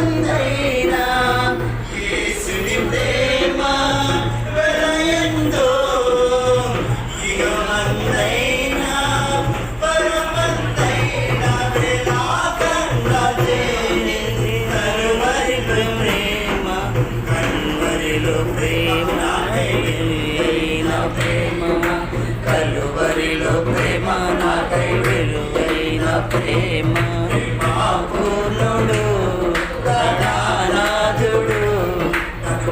యుగమందైనా యేసుని ప్రేమ వెలయందో యుగమందైనా పరమందైనా వేలాకంగా చేరింది కలువరి ప్రేమ కలువరిలో ప్రేమ అయిన ప్రేమ కలువరిలో ప్రేమ నాకై విలువైన ప్రేమ పూర్ణుడు ప్రాణనాథుడు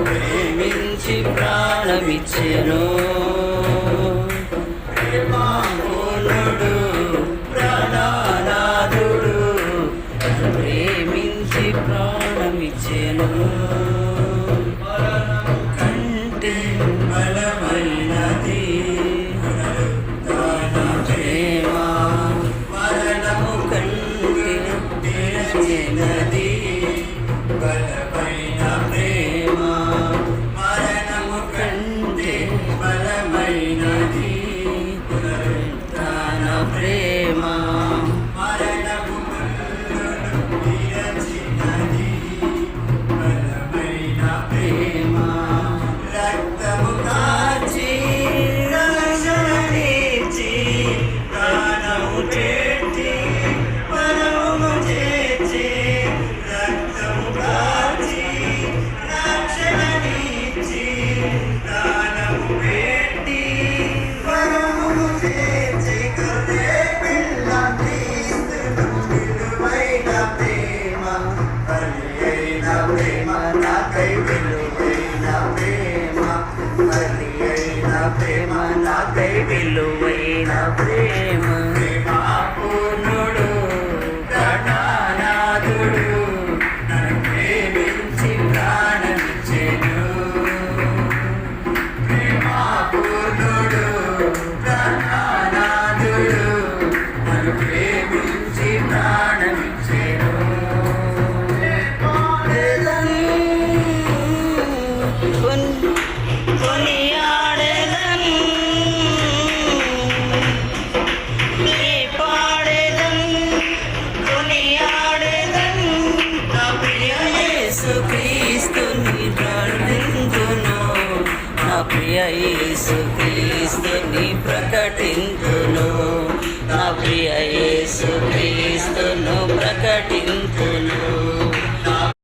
ప్రేమించి ప్రాణమిచ్చెను పూర్ణుడు ప్రాణనాథుడు ప్రేమించి ప్రాణమిచ్చెను కంటే బలమైనది నది బలమైన ప్రేమ మరణము కంటే బలమైనది పునరుత్థాన ప్రేమ మరణము విరచినది బలమైన ప్రేమ రక్తము కాచి రక్షణనిచ్చి ప్రాణము పెట్టి పరము చేర్చి రక్తము కాచి రక్షణనిచ్చి ప్రాణము పెట్టి పరము చేర్చి కదే పిల్ల క్రీస్తును విలువైన ప్రేమ బలియైన ప్రేమ నాకై విలువైన ప్రేమ బలియైన ప్రేమ నాకై విలువైన ప్రేమ పూర్ణుడు ప్రాణనాథుడు నన్ను ప్రేమించి ప్రాణమిచ్చెను పూర్ణుడు ప్రాణనాథుడు నన్ను ప్రేమించి ప్రాణమిచ్చెను కొనియాడెదన్ నీ పాడెదన్ కొనియాడెదన్ నా ప్రియ యేసుక్రీస్తుని ప్రార్థింతును నా ప్రియ యేసుక్రీస్తుని ప్రకటింతును నా ప్రియ యేసుక్రీస్తును ప్రకటింతును